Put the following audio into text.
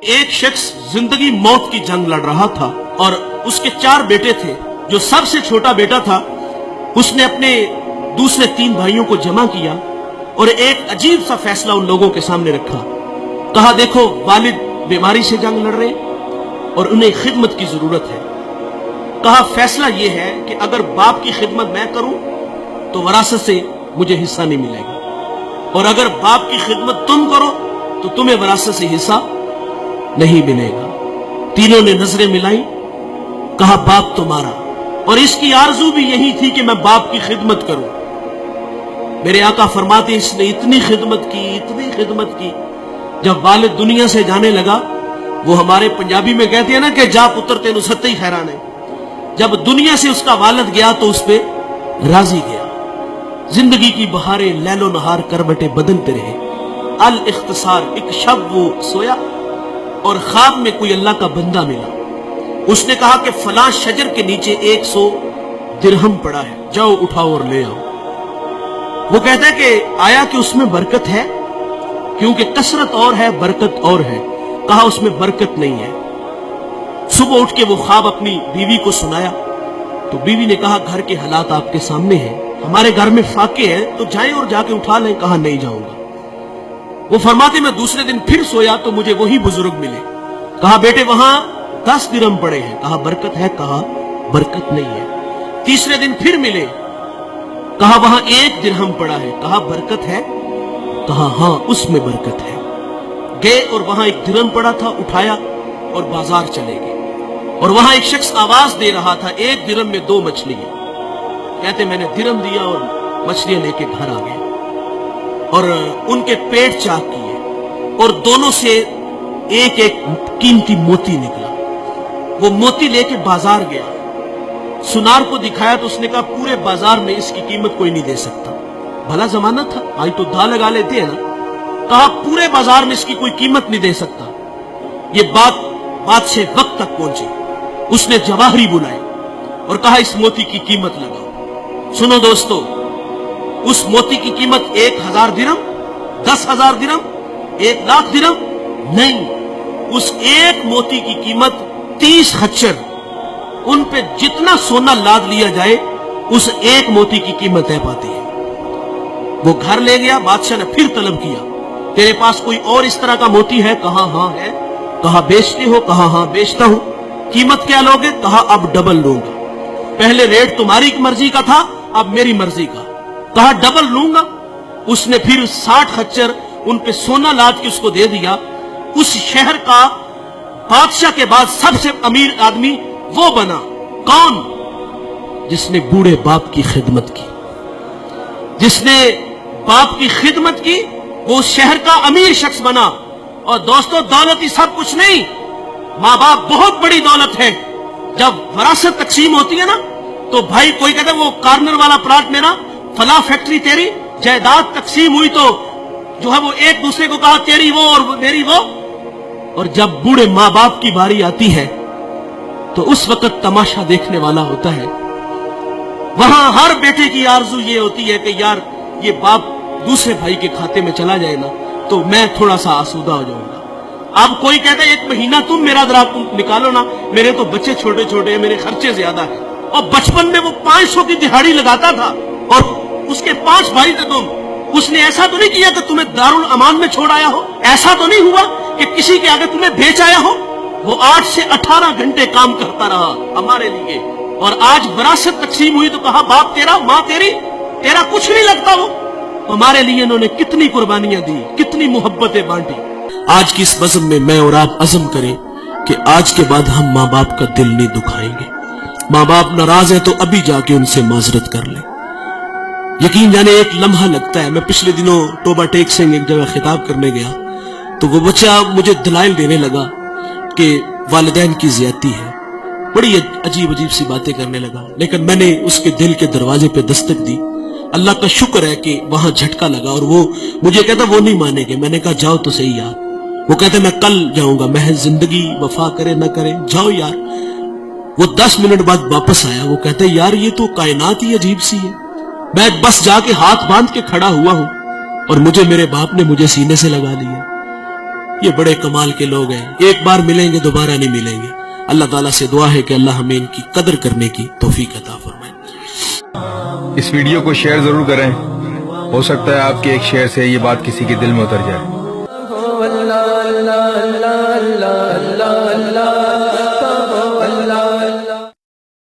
ایک شخص زندگی موت کی جنگ لڑ رہا تھا اور اس کے 4 بیٹے تھے. جو سب سے چھوٹا بیٹا تھا اس نے اپنے دوسرے 3 بھائیوں کو جمع کیا اور ایک عجیب سا فیصلہ ان لوگوں کے سامنے رکھا. کہا دیکھو والد بیماری سے جنگ لڑ رہے اور انہیں خدمت کی ضرورت ہے. کہا فیصلہ یہ ہے کہ اگر باپ کی خدمت میں کروں تو وراثت سے مجھے حصہ نہیں ملے گا، اور اگر باپ کی خدمت تم کرو تو تمہیں وراثت سے حصہ نہیں ملے گا. تینوں نے نظریں ملائی. کہا باپ تمہارا، اور اس کی آرزو بھی یہی تھی کہ میں باپ کی خدمت کروں. میرے آقا فرماتے ہیں اس نے اتنی خدمت کی، جب والد دنیا سے جانے لگا، وہ ہمارے پنجابی میں کہتے ہیں نا کہ جا پتر تینو ستّی خیران ہے، جب دنیا سے اس کا والد گیا تو اس پہ راضی گیا. زندگی کی بہاریں لیل و نہار کروٹیں بدلتے رہے. الاختصار، ایک شب وہ سویا اور خواب میں کوئی اللہ کا بندہ ملا. اس نے کہا کہ فلاں شجر کے نیچے 100 درہم پڑا ہے، جاؤ اٹھاؤ اور لے آؤ. وہ کہتا ہے کہ آیا کہ اس میں برکت ہے؟ کیونکہ کثرت اور ہے برکت اور ہے. کہا اس میں برکت نہیں ہے. صبح اٹھ کے وہ خواب اپنی بیوی کو سنایا تو بیوی نے کہا گھر کے حالات آپ کے سامنے ہیں، ہمارے گھر میں فاقے ہیں، تو جائیں اور جا کے اٹھا لیں. کہا نہیں جاؤں گا. وہ فرماتے میں دوسرے دن پھر سویا تو مجھے وہی بزرگ ملے. کہا بیٹے وہاں 10 درہم پڑے ہیں. کہا برکت ہے؟ کہا برکت نہیں ہے. تیسرے دن پھر ملے. کہا وہاں 1 درہم پڑا ہے. کہا برکت ہے؟ کہا ہاں اس میں برکت ہے. گئے اور وہاں 1 درہم پڑا تھا، اٹھایا اور بازار چلے گئے. اور وہاں ایک شخص آواز دے رہا تھا 1 درہم میں 2 مچھلیاں. کہتے میں نے درہم دیا اور مچھلیاں لے کے گھر آ گئے اور ان کے پیٹ چاک کیے اور دونوں سے ایک قیمتی موتی نکلا. وہ موتی لے کے بازار گیا، سنار کو دکھایا تو اس نے کہا پورے بازار میں اس کی قیمت کوئی نہیں دے سکتا. بھلا زمانہ تھا، آج تو دھا لگا لیتے ہیں نا. کہا پورے بازار میں اس کی کوئی قیمت نہیں دے سکتا. یہ بات سے وقت تک پہنچی. اس نے جواہری بلائے اور کہا اس موتی کی قیمت لگاؤ. سنو دوستو، اس موتی کی قیمت 1000 درہم، 10,000 درہم، 1,00,000 درہم نہیں. اس ایک موتی کی قیمت 30 خچر. ان پہ جتنا سونا لاد لیا جائے اس ایک موتی کی قیمت ہے پاتی ہے. وہ گھر لے گیا. بادشاہ نے پھر طلب کیا تیرے پاس کوئی اور اس طرح کا موتی ہے؟ کہا ہاں ہے. کہا بیچتے ہو؟ کہا ہاں بیچتا ہوں. قیمت کیا لوگے؟ کہا اب ڈبل لوں گا. پہلے ریٹ تمہاری مرضی کا تھا، اب میری مرضی کا. کہا ڈبل لوں گا. اس نے پھر 60 خچر ان پہ سونا لاد کے اس کو دے دیا. اس شہر کا بادشاہ کے بعد سب سے امیر آدمی وہ بنا. کون؟ جس نے بوڑھے باپ کی خدمت کی. جس نے باپ کی خدمت کی وہ شہر کا امیر شخص بنا. اور دوستو دولت ہی سب کچھ نہیں، ماں باپ بہت بڑی دولت ہے. جب وراثت تقسیم ہوتی ہے نا تو بھائی کوئی کہتا ہے وہ کارنر والا پلاٹ میرا، فلاں فیکٹری تیری. جائیداد تقسیم ہوئی تو جو ہے وہ ایک دوسرے کو کہا تیری وہ اور میری وہ. اور جب بوڑھے ماں باپ کی باری آتی ہے تو اس وقت تماشا دیکھنے والا ہوتا ہے. وہاں ہر بیٹے کی آرزو یہ ہوتی ہے کہ یار یہ باپ دوسرے بھائی کے کھاتے میں چلا جائے نا تو میں تھوڑا سا آسودہ ہو جاؤں گا. اب کوئی کہتا ہے 1 مہینہ تم میرا ذرا نکالو نا، میرے تو بچے چھوٹے چھوٹے ہیں، میرے خرچے زیادہ ہیں. اور بچپن میں وہ 500 کی دہاڑی لگاتا تھا اور اس کے 5 بھائی تھے تم. اس نے ایسا تو نہیں کیا کہ تمہیں دارالامان میں چھوڑ آیا ہو، ایسا تو نہیں ہوا کہ کسی کے آگے تمہیں بیچ آیا ہو. وہ 8 سے 18 گھنٹے کام کرتا رہا ہمارے لیے. اور آج وراثت تقسیم ہوئی تو کہا باپ تیرا، ماں تیری، تیرا کچھ نہیں لگتا. وہ ہمارے لیے انہوں نے کتنی قربانیاں دی، کتنی محبتیں بانٹی. آج کی اس بزم میں میں اور آپ عزم کریں کہ آج کے بعد ہم ماں باپ کا دل نہیں دکھائیں گے. ماں باپ ناراض ہیں تو ابھی جا کے ان سے معذرت کر لیں. یقین جانے ایک لمحہ لگتا ہے. میں پچھلے دنوں ٹوبا ٹیک سنگھ ایک جگہ خطاب کرنے گیا تو وہ بچہ مجھے دلائل دینے لگا کہ والدین کی زیادتی ہے. بڑی عجیب سی باتیں کرنے لگا. لیکن میں نے اس کے دل کے دروازے پہ دستک دی. اللہ کا شکر ہے کہ وہاں جھٹکا لگا اور وہ مجھے کہتا وہ نہیں مانے گے. میں نے کہا جاؤ تو صحیح یار. وہ کہتے میں کل جاؤں گا. محض زندگی وفا کرے نہ کرے جاؤ یار. وہ 10 منٹ بعد واپس آیا. وہ کہتے یار یہ تو کائنات ہی عجیب سی ہے. میں بس جا کے ہاتھ باندھ کے کھڑا ہوا ہوں اور مجھے میرے باپ نے مجھے سینے سے لگا لیا. یہ بڑے کمال کے لوگ ہیں، ایک بار ملیں گے دوبارہ نہیں ملیں گے. اللہ تعالیٰ سے دعا ہے کہ اللہ ہمیں ان کی قدر کرنے کی توفیق عطا فرمائے. اس ویڈیو کو شیئر ضرور کریں، ہو سکتا ہے آپ کے ایک شیئر سے یہ بات کسی کے دل میں اتر جائے.